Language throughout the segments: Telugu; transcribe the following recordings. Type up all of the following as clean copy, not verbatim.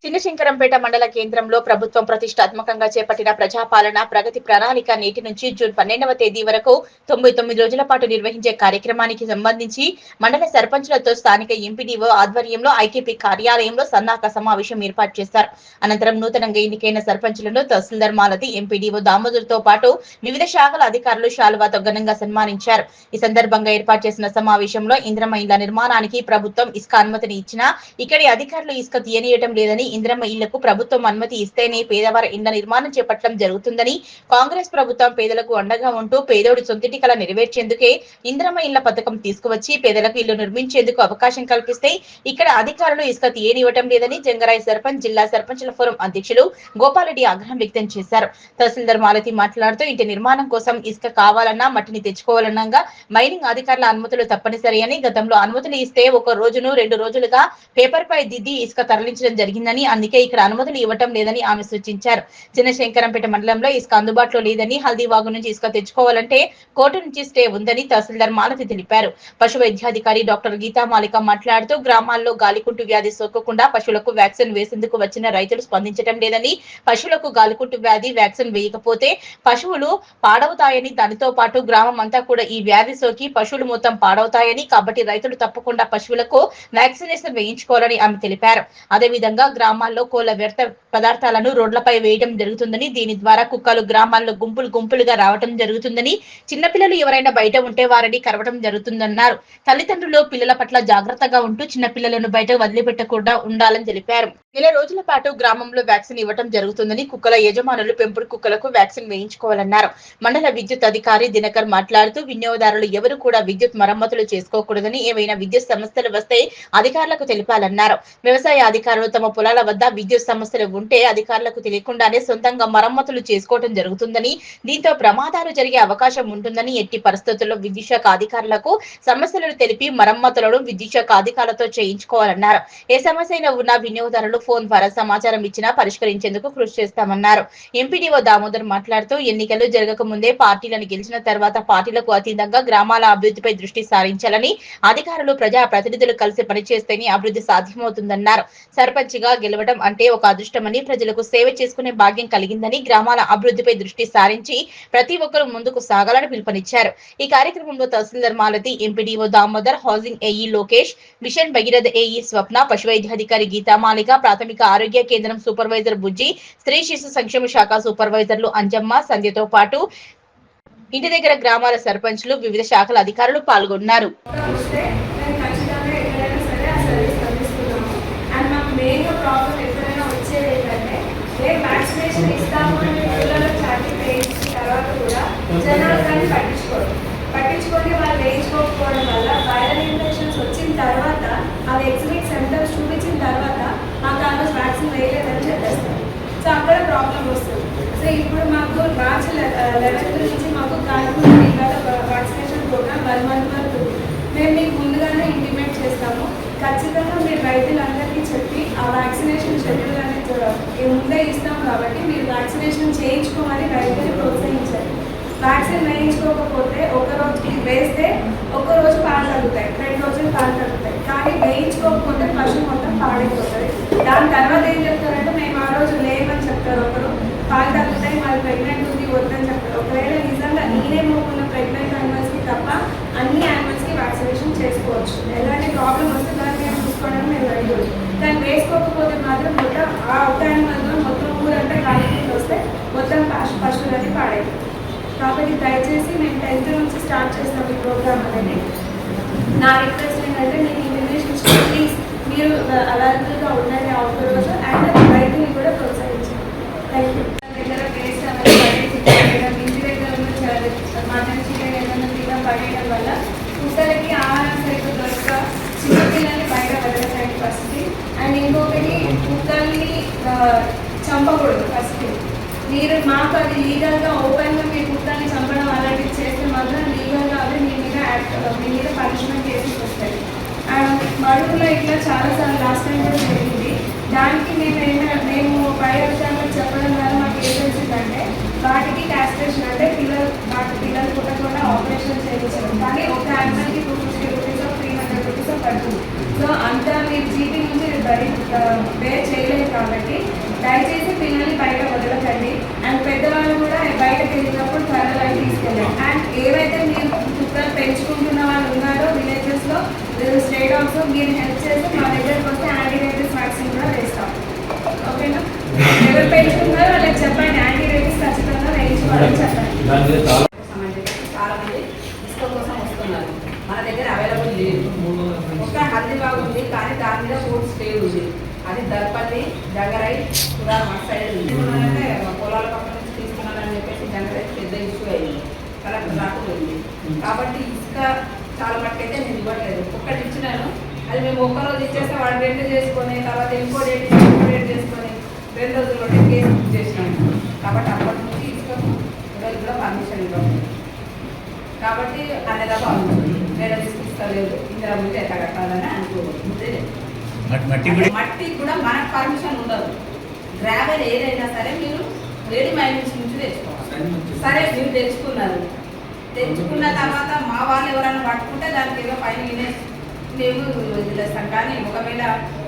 చిన్నశంకరంపేట మండల కేంద్రంలో ప్రభుత్వం ప్రతిష్టాత్మకంగా చేపట్టిన ప్రజాపాలన ప్రగతి ప్రణాళిక నేటి నుంచి జూన్ 12వ తేదీ వరకు 99 రోజుల పాటు నిర్వహించే కార్యక్రమానికి సంబంధించి మండల సర్పంచులతో స్థానిక ఎంపీడీఓ ఆధ్వర్యంలో ఐకేపీ కార్యాలయంలో సన్నాహక సమావేశం ఏర్పాటు చేశారు. అనంతరం నూతనంగా ఎన్నికైన సర్పంచులను తహసీల్దార్ మాలతి, ఎంపీడీఓ దామోదర్తో పాటు వివిధ శాఖల అధికారులు శాలువాతో ఘనంగా సన్మానించారు. ఈ సందర్భంగా ఏర్పాటు చేసిన సమావేశంలో ఇంద్రమ్మ ఇళ్ల నిర్మాణానికి ప్రభుత్వం ఇసుక అనుమతిని ఇచ్చినా ఇక్కడి అధికారులు ఇసుక తీయనీయటం లేదని, ఇంద్రమ్మ ఇళ్లకు ప్రభుత్వం అనుమతి ఇస్తేనే పేదవారి ఇళ్ల నిర్మాణం చేపట్టడం జరుగుతుందని, కాంగ్రెస్ ప్రభుత్వం పేదలకు అండగా ఉంటూ పేదోడి సొంతింటి కల నెరవేర్చేందుకే ఇంద్రమ్మ ఇళ్ల పథకం తీసుకువచ్చి పేదలకు ఇల్లు నిర్మించేందుకు అవకాశం కల్పిస్తే ఇక్కడ అధికారులు ఇసుక తీయనివ్వటం లేదని జంగరాయ్ సర్పంచ్, జిల్లా సర్పంచుల ఫోరం అధ్యక్షులు గోపాలరెడ్డి ఆగ్రహం వ్యక్తం చేశారు. తహసీల్దార్ మాలతి మాట్లాడుతూ ఇంటి నిర్మాణం కోసం ఇసుక కావాలన్నా మట్టిని తెచ్చుకోవాలన్నా మైనింగ్ అధికారుల అనుమతులు తప్పనిసరి అని, గతంలో అనుమతులు ఇస్తే ఒక రోజును 2 రోజులుగా పేపర్ పై దిద్ది ఇసుక తరలించడం జరిగిందని, అందుకే ఇక్కడ అనుమతులు ఇవ్వటం లేదని ఆమె సూచించారు. చిన్నశంకరంపేట మండలంలో ఇసుక అందుబాటులో లేదని, హల్దీవాగు నుంచి ఇసుక తెచ్చుకోవాలంటే కోర్టు నుంచి స్టే ఉందని తహసీల్దార్ మాలతి తెలిపారు. పశు వైద్యాధికారి డాక్టర్ గీతా మాలిక మాట్లాడుతూ గ్రామాల్లో గాలికుంటు వ్యాధి సోకకుండా పశువులకు వ్యాక్సిన్ వేసేందుకు వచ్చిన రైతులు స్పందించడం లేదని, పశువులకు గాలికుంటు వ్యాధి వ్యాక్సిన్ వేయకపోతే పశువులు పాడవుతాయని, దానితో పాటు గ్రామం అంతా కూడా ఈ వ్యాధి సోకి పశువులు మొత్తం పాడవుతాయని, కాబట్టి రైతులు తప్పకుండా పశువులకు వ్యాక్సినేషన్ వేయించుకోవాలని ఆమె తెలిపారు. అదేవిధంగా గ్రామాల్లో కోళ్ల వ్యర్థ పదార్థాలను రోడ్లపై వేయడం జరుగుతుందని, దీని ద్వారా కుక్కలు గ్రామాల్లో గుంపులుగా రావడం జరుగుతుందని, చిన్నపిల్లలు ఎవరైనా బయట ఉంటే వారిని కరవడం జరుగుతుందన్నారు. తల్లిదండ్రులు పిల్లల పట్ల జాగ్రత్తగా ఉంటూ చిన్నపిల్లలను బయట వదిలిపెట్టకుండా ఉండాలని తెలిపారు. నెల రోజుల పాటు గ్రామంలో వ్యాక్సిన్ ఇవ్వడం జరుగుతుందని, కుక్కల యజమానులు పెంపుడు కుక్కలకు వ్యాక్సిన్ వేయించుకోవాలన్నారు. మండల విద్యుత్ అధికారి దినకర్ మాట్లాడుతూ వినియోగదారులు ఎవరు కూడా విద్యుత్ మరమ్మతులు చేసుకోకూడదని, ఏవైనా విద్యుత్ సమస్యలు వస్తే అధికారులకు తెలిపాలన్నారు. వ్యవసాయ అధికారులు తమ పొలాల వద్ద విద్యుత్ సమస్యలు ఉంటే అధికారులకు తెలియకుండానే సొంతంగా మరమ్మతులు చేసుకోవడం జరుగుతుందని, దీంతో ప్రమాదాలు జరిగే అవకాశం ఉంటుందని, ఎట్టి పరిస్థితుల్లో విద్యుత్ శాఖ అధికారులకు సమస్యలను తెలిపి మరమ్మతులను విద్యుత్ శాఖ అధికారులతో చేయించుకోవాలన్నారు. ఏ సమస్య అయినా ఉన్న వినియోగదారులు ఫోన్ ద్వారా సమాచారం ఇచ్చినా పరిష్కరించేందుకు కృషి చేస్తామన్నారు. ఎంపీడీఓ దామోదర్ మాట్లాడుతూ ఎన్నికలు జరగక ముందే పార్టీలను గెలిచిన తర్వాత పార్టీలకు అతీతంగా గ్రామాల అభివృద్ధిపై దృష్టి సారించాలని, అధికారులు ప్రజా ప్రతినిధులు కలిసి పనిచేస్తేనే అభివృద్ధి సాధ్యమవుతుందన్నారు. సర్పంచ్గా గెలవడం అంటే ఒక అదృష్టమని, ప్రజలకు సేవ చేసుకునే భాగ్యం కలిగిందని, గ్రామాల అభివృద్ధిపై దృష్టి సారించి ప్రతి ఒక్కరూ ముందుకు సాగాలని పిలుపునిచ్చారు. ఈ కార్యక్రమంలో తహసీల్దార్ Malathi, MPDO Damodar, housing AE Lokesh, mission Bhagiratha AE Swapna, పశువైద్యాధికారి గీతా మాలిక, ప్రాథమిక ఆరోగ్య కేంద్రం సూపర్వైజర్ బుజ్జి, స్త్రీ శిశు సంక్షేమ శాఖ సూపర్వైజర్లు అంజమ్మ, సంధ్యతో పాటు ఇంటి దగ్గర గ్రామాల సర్పంచ్లు, వివిధ శాఖల అధికారులు పాల్గొన్నారు. పట్టించుకొని వాళ్ళు వేయించుకోకపోవడం వల్ల వైరల్ ఇన్ఫెక్షన్స్ వచ్చిన తర్వాత అవి ఎగ్జిబిట్ సెంటర్స్ చూపించిన తర్వాత మాకు ఆ రోజు వ్యాక్సిన్ వేయలేదని చెప్పేస్తారు. సో అక్కడ ప్రాబ్లం వస్తుంది. సో ఇప్పుడు మాకు మార్చి 11 నుంచి మాకు వ్యాక్సినేషన్ ప్రోగ్రామ్ 1 month వరకు మేము మీకు ముందుగానే ఇంటిమేట్ చేస్తాము. ఖచ్చితంగా మీరు రైతులందరికీ చెప్పి ఆ వ్యాక్సినేషన్ షెడ్యూల్ అనేది ముందే ఇస్తాం కాబట్టి మీరు వ్యాక్సినేషన్ చేయించుకోమని రైతులు ప్రోత్సహించాలి. వ్యాక్సిన్ వేయించుకోకపోతే ఒక రోజు వేస్తే ఒక రోజు పాలు తగ్గుతాయి, 2 రోజులు పాలు తగ్గుతాయి. కానీ వేయించుకోకపోతే పశువు మొత్తం పాడైపోతుంది. దాని తర్వాత ఏం చెప్తారంటే మేము ఆ రోజు లేవని చెప్తారు ఒకరు, పాలు తగ్గుతాయి మాది ప్రెగ్నెంట్ ఉంది వద్దని చెప్తారు. ఒకవేళ నిజంగా నేనే మోకున్న ప్రెగ్నెంట్ యానిమల్స్కి తప్ప అన్ని యానిమల్స్కి వ్యాక్సినేషన్ చేసుకోవచ్చు. ఎలాంటి ప్రాబ్లం వస్తే దాన్ని మేము చూసుకోవడానికి మేము రెడీ. దాన్ని వేసుకోకపోతే మాత్రం మొత్తం ఆ ఒక యానిమల్తో మొత్తం ఊరంతా గాలికి వస్తే మొత్తం పశువులన్నీ పాడైపోతుంది. కాబట్టి దయచేసి మేము 10th నుంచి స్టార్ట్ చేస్తాం ఈ ప్రోగ్రామ్ అనేది. నా రిక్వెస్ట్ ఏంటంటే నేను ఇన్ఫర్మేషన్ ప్లీజ్ మీరు అవైలబుల్గా ఉండండి ఆ ఒక్క రోజు, అండ్ రైతుని కూడా ప్రోత్సహించండి. Thank you. దగ్గర వేస్ట్ అనేది ఇంటి దగ్గర ఉన్న మటన్ చికెన్ ఏదైనా తినడం పడేయడం వల్ల కుక్కలకి ఆహారం సరిగ్గా దొరక చిన్నపిల్లల్ని బయట వదలడానికి ఫస్ట్. అండ్ ఇంకొకటి కుక్కల్ని చంపకూడదు ఫస్ట్. మీరు మాకు అది లీగల్గా ఓపెన్గా మీ కుక్కల్ని చంపడం అలాంటివి చేస్తే మాత్రం లీగల్గా అవి మీ మీద పనిష్మెంట్ కేసెస్ వస్తాయి. అండ్ మడుగులో ఇట్లా చాలాసార్లు లాస్ట్ టైం కూడా జరిగింది. దానికి మేము పై అధికారులకు చెప్పడం వల్ల మాకు ఏం తెలిసిందంటే వాటికి క్యాస్ట్రేషన్ అంటే పిల్లలు పుట్టకుండా ఆపరేషన్ చేయించడం. కానీ ఒక యానిమల్కి 250 రూపీస్ 300 రూపీస్ పడుతుంది. సో అంతా మీరు జీపీ నుంచి బే చేయలేదు కాబట్టి దయచేసి పిల్లల్ని బయట వదలకండి. అండ్ పెద్దవాళ్ళు కూడా బయటకు వెళ్ళినప్పుడు త్వరగా తీసుకెళ్ళండి. అండ్ ఏవైతే మీరు కుక్కలు పెంచుకుంటున్న వాళ్ళు ఉన్నారో విలేజెస్లో స్ట్రేట్ డాగ్స్ మీరు హెల్ప్ చేసి మా దగ్గరకు వస్తే యాంటీ రేబీస్ వ్యాక్సిన్ కూడా వేస్తాం. ఓకేనా? ఎవరు పెంచుకుంటారో వాళ్ళకి చెప్పండి, యాంటీ రేబీస్ ఖచ్చితంగా వేయించుకోవాలని చెప్పండి. చాలా మంది ఇసుక కోసం వస్తున్నారు. మన దగ్గర అవైలబుల్ లేదు. ఒక హల్దీబాగ్ ఉంది, కానీ దాని మీద ఫుడ్ స్టే ఉంది. అది దర్పల్లి, జంగరై కూడా మా సైడ్ ఉంది. అంటే పొలాల పక్కన నుంచి తీసుకున్నానని చెప్పేసి జంగరై పెద్ద ఇష్యూ అయింది, కలెక్టర్ దాకా పోయింది. కాబట్టి ఇసుక చాలా మట్టుకైతే నేను ఇవ్వట్లేదు. ఒక్కటి ఇచ్చినాను, అది మేము ఒక్కరోజు ఇచ్చేస్తే వాడు 2 చేసుకొని తర్వాత ఇంకో డేట్ చేసుకొని 2 రోజుల్లో కేసు బుక్ చేసినాను. కాబట్టి అప్పటి నుంచి ఇసుక ఈరోజు కూడా పర్మిషన్ ఇవ్వలేదు. కాబట్టి అన్నదా బాగుంటుంది, వేరే తీసుకొస్తలేదు, ఇందులో ముందు ఎట్లా కట్టాలని అనుకోవచ్చు. మట్టికి కూడా మనకు పర్మిషన్ ఉండదు. గ్రావెల్ ఏదైనా సరే మీరు రెడీ మైన్స్ నుంచి తెచ్చుకోవాలి. సరే మీరు తెచ్చుకున్న తర్వాత మా వాళ్ళు ఎవరైనా పట్టుకుంటే దానికి ఏదో పైన మేము వదిలేస్తాం. కానీ ఒకవేళ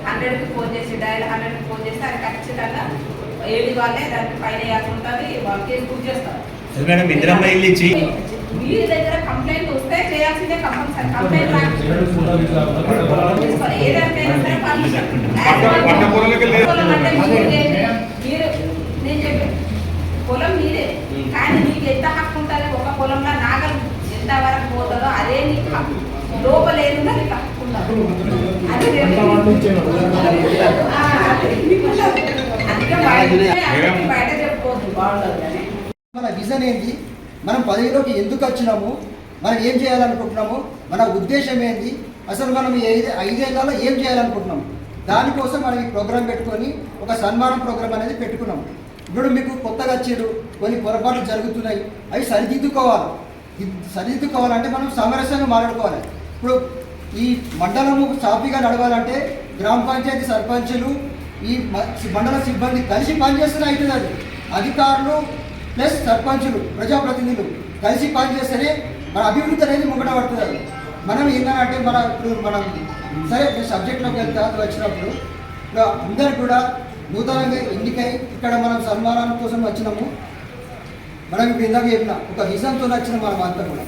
100కి ఫోన్ చేసి డైల్ 100కి ఫోన్ చేస్తే అది ఖచ్చితంగా ఏడి వాళ్ళే దానికి పైన వేయాల్సి ఉంటుంది, వాళ్ళు కేసు బుక్ చేస్తారు. మీ దగ్గర కంప్లైంట్ వస్తే చేయాల్సిందే కంపల్సరీ. కంప్లైంట్ ఏదైనా సరే పర్మిషన్ మీరు నేను చెప్పే పొలం మీదే, కానీ నీకు ఎంత హక్కు ఉంటుంది? ఒక పొలంలో నాగలు ఎంత వరకు పోతుందో అదే నీకు హక్కు. లోపల ఏదుందో నీకు హక్కు ఉండదు. అందుకే బయట చెప్పుకోవద్దు, బాగుండదు. కానీ మన విజన్ ఏంటి, మనం పదవిలోకి ఎందుకు వచ్చినాము, మనం ఏం చేయాలనుకుంటున్నాము, మన ఉద్దేశం ఏంటి, అసలు మనం 5 ఏళ్ళలో ఏం చేయాలనుకుంటున్నాము, దానికోసం మనం ఈ ప్రోగ్రాం పెట్టుకొని ఒక సన్మానం ప్రోగ్రాం అనేది పెట్టుకున్నాము. ఇప్పుడు మీకు కొత్తగా వచ్చారు, కొన్ని పొరపాట్లు జరుగుతున్నాయి, అవి సరిదిద్దుకోవాలంటే మనం సామరస్యంగా మాట్లాడుకోవాలి. ఇప్పుడు ఈ మండలము సాఫీగా నడవాలంటే గ్రామ పంచాయతీ సర్పంచులు ఈ మండల సిబ్బంది కలిసి పనిచేస్తూనే అవుతుంది. అది అధికారులు ప్లస్ సర్పంచులు ప్రజాప్రతినిధులు కలిసి పనిచేస్తేనే మన అభివృద్ధి అనేది ముంగట పడుతుంది. మనం ఏంటంటే ఇప్పుడు మనం సరే సబ్జెక్ట్లోకి వెళ్తే వచ్చినప్పుడు ఇప్పుడు అందరు కూడా నూతనంగా ఎన్నికై ఇక్కడ మనం సన్మానం కోసం వచ్చినాము. మనం ఇప్పుడు ఇందాక చెప్పిన ఒక విజన్తో వచ్చిన మనం అంతా కూడా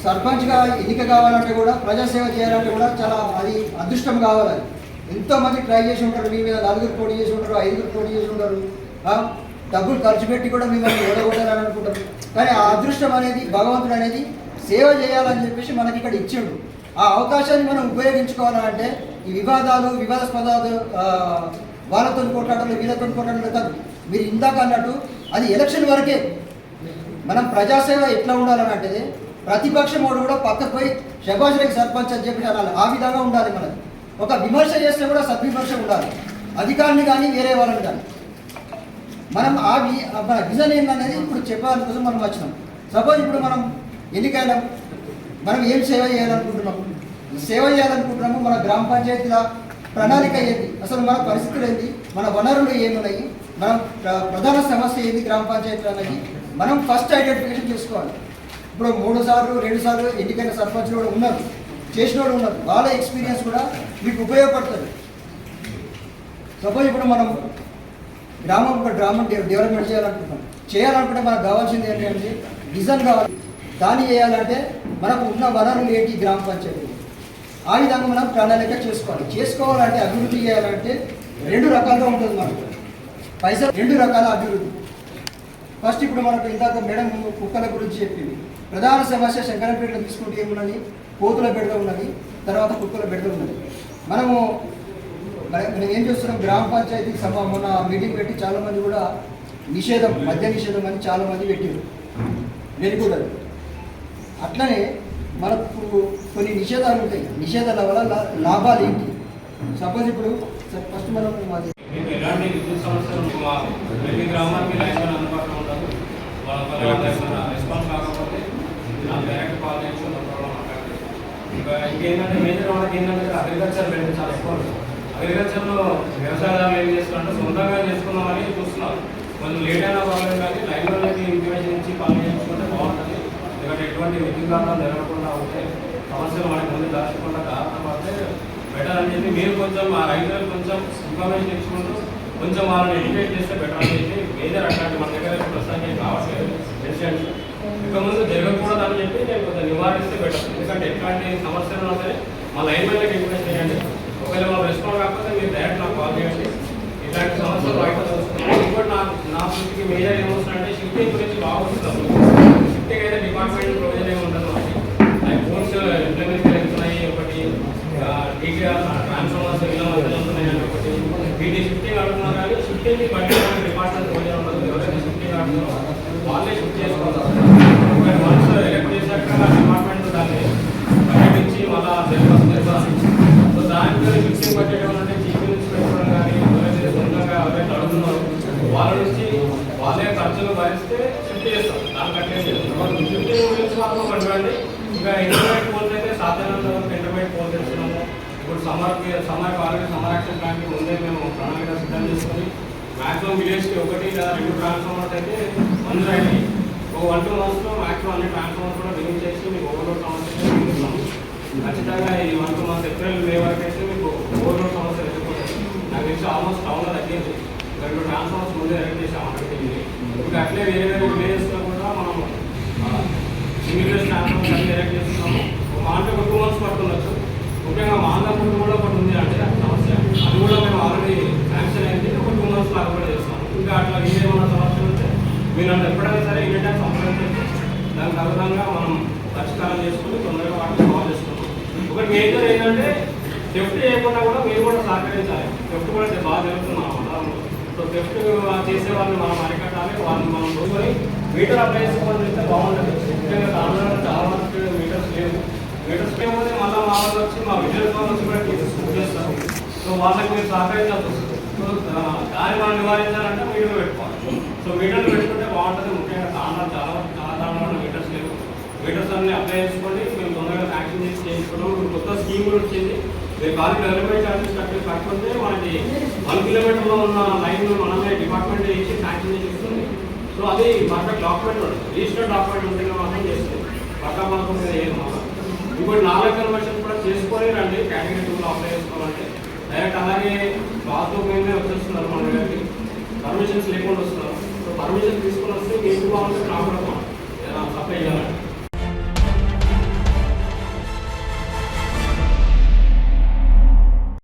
సర్పంచ్గా ఎన్నిక కావాలంటే కూడా ప్రజాసేవ చేయాలంటే కూడా చాలా అది అదృష్టం కావాలి. ఎంతోమంది ట్రై చేసి ఉంటారు, మీ మీద 4 పోటీ చేసి ఉంటారు, 5 పోటీ చేసి ఉంటారు, డబ్బులు ఖర్చు పెట్టి కూడా మిమ్మల్ని ఓడగొట్టాలని అనుకుంటారు. కానీ ఆ అదృష్టం అనేది భగవంతుడు అనేది సేవ చేయాలని చెప్పేసి మనకి ఇక్కడ ఇచ్చిండు. ఆ అవకాశాన్ని మనం ఉపయోగించుకోవాలంటే ఈ వివాదాస్పదాలు వాళ్ళతో కొట్లాటలు వీళ్ళతో కొట్లాటలు కాదు. మీరు ఇందాక అన్నట్టు అది ఎలక్షన్ వరకే. మనం ప్రజాసేవ ఎట్లా ఉండాలని అంటే ప్రతిపక్షం వాడు కూడా పక్కకు పోయి శబాజ్రేకి సర్పంచ్ అని చెప్పి అనాలి. ఆ విధంగా ఉండాలి. మనది ఒక విమర్శ చేస్తే కూడా సద్విమర్శ ఉండాలి, అధికారులు కానీ వేరే వాళ్ళని కానీ. మనం మన విజన్ ఏంటనేది ఇప్పుడు చెప్పాలని కోసం మనం వచ్చినాం. సపోజ్ ఇప్పుడు మనం ఎన్నికైనాం, మనం ఏం సేవ చేయాలనుకుంటున్నాము, మన గ్రామ పంచాయతీల ప్రణాళిక ఏంటి, అసలు మన పరిస్థితులు ఏంటి, మన వనరులు ఏమున్నాయి, మనం ప్రధాన సమస్య ఏంటి గ్రామ పంచాయతీలు అనేది మనం ఫస్ట్ ఐడెంటిఫికేషన్ చేసుకోవాలి. ఇప్పుడు 3 సార్లు 2 సార్లు ఎన్నికైన సర్పంచ్లు కూడా ఉన్నారు, చేసిన వాళ్ళు ఉన్నారు. వాళ్ళ ఎక్స్పీరియన్స్ కూడా మీకు ఉపయోగపడుతుంది. సపోజ్ ఇప్పుడు మనం గ్రామం డెవలప్మెంట్ చేయాలనుకుంటే మనకు కావాల్సింది ఏంటంటే విజన్ కావాలి. దాన్ని చేయాలంటే మనకు ఉన్న వనరులు ఏంటి గ్రామ పంచాయతీ, ఆ విధంగా మనం ప్రణాళిక చేసుకోవాలంటే అభివృద్ధి చేయాలంటే 2 రకాలుగా ఉంటుంది. మనకు పైసలు 2 రకాల అభివృద్ధి. ఫస్ట్ ఇప్పుడు మనకు ఇందాక మేడం కుక్కల గురించి చెప్పింది. ప్రధాన సమస్య శంకరంపేటలో తీసుకుంటే ఏమున్నది, కోతుల బెడద ఉన్నది, తర్వాత కుక్కల బెడద ఉన్నది. మనం ఏం చేస్తున్నాం, గ్రామ పంచాయతీకి మొన్న మీటింగ్ పెట్టి చాలామంది కూడా మద్య నిషేధం అని చాలామంది పెట్టారు. Very good. అది అట్లనే మనకు కొన్ని నిషేధాలు ఉంటాయి. నిషేధాల వల్ల లాభాలు ఏంటి? సపోజ్ ఇప్పుడు ఫస్ట్ మనం అది ఎలాంటి విద్యుత్ సమస్యలు ప్రతి గ్రామానికి లైన్ అందుబాటులో ఉండదు. రెస్పాన్స్ కాకపోతే డైరెక్ట్ కాల్ చేసి ప్రాబ్లం మాట్లాడుతుంది. ఇంకా ఇంకేంటంటే మేజర్ వాళ్ళకి ఏంటంటే అగ్రికల్చర్ బెనిఫిట్ చాలా ఎక్కువ ఉంటుంది. అగ్రికల్చర్లో వ్యవసాయదారులు ఏం చేస్తున్నారంటే సొంతంగా చేసుకున్నామని చూస్తున్నారు. కొంచెం లేట్ అయినా పర్లేదు, కానీ లైన్లోకి ఇంటిమేషన్ ఇచ్చి పనులు చేసుకుంటే బాగుంటుంది. ఎందుకంటే ఎటువంటి విద్యుత్కారణం జరగకుండా ఉంటే సమస్యలు మనకి ముందు దాచకుండా కారణం పడితే బెటర్ అని చెప్పి మీరు కొంచెం ఆ రైతులకు కొంచెం ఇన్ఫర్మేషన్ ఇచ్చుకుంటూ కొంచెం వాళ్ళని ఎడ్యుకేట్ చేస్తే బెటర్ అని చెప్పి మేజర్ అట్లాంటి మన దగ్గర ప్రస్తుతానికి కావట్లేదు ఇన్సిడెంట్స్ ఇక ముందు జరగకూడదని చెప్పి నేను కొంచెం నివారిస్తే బెటర్. ఎందుకంటే ఎట్లాంటి సమస్యలు ఉన్నా సరే మా లైన్ మ్యాన్లకు ఇన్ఫ్లుయెన్స్ చేయండి. ఒకవేళ వాళ్ళు రెస్పాండ్ కాకపోతే మీరు డైరెక్ట్ నాకు కాల్ చేయండి. ఇట్లాంటి సమస్యలు బయట వస్తున్నాయి. ఇంకోటి నా దృష్టికి మేజర్ ఏమొస్తుందంటే షిఫ్టింగ్ గురించి బాగా వస్తుంది. షిఫ్టింగ్ అయితే డిపార్ట్మెంట్ ప్రొవిజన్ ఏమి ఉండదు. అవి ఫోన్స్ ఇంప్లిమెంట్ వెళ్తున్నాయి. ఒకటి డీటీఆర్ ట్రాన్స్ఫార్మర్స్ ఇలా వెళ్తున్నాయి అని ఒకటి వీటి షిఫ్టింగ్ అడుగుతున్నారు. కానీ షిఫ్టింగ్కి బట్టి డిపార్ట్మెంట్ ప్రొవిజన్ ఉండదు. ఎవరైనా షిఫ్టింగ్ అడుగుతున్నారో వాళ్ళే షిఫ్ట్ చేసుకుంటారు. వన్స్ ఎలక్ట్ చేశాక డిపార్ట్మెంట్ దాన్ని పర్యటించి మళ్ళా తెలిపాలి. సో దానికి ఫిక్సింగ్ బడ్జెట్ ఏమంటే చీఫ్ నుంచి పెట్టుకోవడం కానీ ఎవరైతే సొంతంగా ఎవరైతే అడుగుతున్నారో వాళ్ళ నుంచి వాళ్ళే ఖర్చులు భరిస్తే షిఫ్ట్ చేస్తాం. దాన్ని కట్టేసి షిఫ్టింగ్ గురించి మాత్రం పట్టుకోండి. ఇంకా ఇంటర్మీడియట్ పోల్స్ అయితే సాధారణంత వరకు ఇంటర్మీడియట్ పోల్స్ తెస్తున్నాము. ఇప్పుడు సమ్మర్ ఆల్రెడీ సమ్మర్ యాక్షన్ ప్లాన్కి ముందే మేము ప్రణాళిక సిద్ధం చేసుకొని మ్యాక్సిమం విలేజ్కి 1 లేదా 2 ట్రాన్స్ఫార్మర్స్ అయితే మంజూరు అయినాయి. ఒక 1-2 మంత్స్లో మ్యాక్సిమం అన్ని ట్రాన్స్ఫార్మర్స్ కూడా రిలీజ్ చేసి మీకు ఓవర్లోడ్ సమస్య చూపిస్తాము. ఖచ్చితంగా ఈ 1-2 మంత్స్ ఏప్రిల్ మే వరకు అయితే మీకు ఓవర్లోడ్ సమస్య వెళ్ళిపోతుంది. నాకు తెలిసి ఆల్మోస్ట్ టౌన్లో తగ్గింది. 2 ట్రాన్స్ఫార్మర్స్ ముందే ఎలక్ట్ చేసాము అక్కడికి. ఇంకా అట్లే వేరే వేరే విలేజెస్లో కూడా మనం సింగిల్ ట్రాన్స్ఫార్మర్స్ అన్ని ఎలక్ట్ చేస్తున్నాము. మా అంటే ఒక 2 మంత్స్ పడుతుండొచ్చు. ముఖ్యంగా మాందాపూర్ కూడా ఒకటి ఉంది అంటే సమస్య. అది కూడా మేము ఆల్రెడీ శాంక్షన్ అయింది. ఒక 2 మంత్స్ లాగా కూడా చేస్తాము. ఇంకా అట్లా ఏమైనా సమస్యలు ఉంటే మీరు నన్ను ఎప్పుడైనా సరే ఇండియా సంప్రదించండి. దానికి అనుగుణంగా మనం పరిష్కారం చేసుకుని తొందరగా వాటిని సాల్వ్ చేసుకుంటాం. ఒకటి మేజర్ ఏంటంటే థెఫ్ట్ చేయకుండా కూడా మీరు కూడా సహకరించాలి. థెఫ్ట్ కూడా బాగా జరుగుతున్నాం. సో థెఫ్ట్ చేసే వాళ్ళని మనం అరికట్టాలి. వాళ్ళని మనం చూసుకొని మీటర్ అప్లై చేసుకోవాలని చెప్తే బాగుంటుంది. ముఖ్యంగా దానిలో చాలా మంది మీటర్స్ లేవు. మీటర్స్ లేకపోతే మళ్ళీ మా వాళ్ళు వచ్చి మా విజువల్ ఫోన్ వచ్చి కూడా బుక్ చేస్తారు. సో వాళ్ళకి మీరు సహకరించాల్సి వస్తుంది. సో దాన్ని మనం నివారించాలంటే మీటర్ పెట్టుకోవాలి. సో మీటర్లు పెట్టుకుంటే బాగుంటుంది. ముఖ్యంగా చాలా దాంట్లో మీటర్స్ లేవు. మీటర్స్ అన్ని అప్లై చేసుకోండి. మేము తొందరగా శాంక్షన్ చేసి చేయించుకున్నాం. ఇప్పుడు కొత్త స్కీమ్ కూడా వచ్చింది. మీరు కాల్ డెవలప్మెంట్ ఛార్జెస్ కట్టుకుంటే మనకి 1 కిలోమీటర్లో ఉన్న లైన్ మనమే డిపార్ట్మెంట్ చేసి శాంక్షన్ చేసి ఇస్తుంది. సో అది పర్ఫెక్ట్ డాక్యుమెంట్ ఉంటుంది. రిజిస్టర్డ్ డాక్యుమెంట్ ఉంటే మాత్రం చేస్తుంది. పక్కా పథకం మీద ఏం మాత్రం. ఇంకోటి 4 కన్వర్షన్ కూడా చేసుకొని రండి. కేటగిరీ 2లో అప్లై చేసుకోవాలంటే డైరెక్ట్ అలాగే పాస్బుక్ మీదే వచ్చేస్తున్నారు మన దగ్గరికి. పర్మిషన్స్ లేకుండా వస్తున్నారు. సో పర్మిషన్ తీసుకొని వస్తే మీకు బాగుంటుంది, నాకు కూడా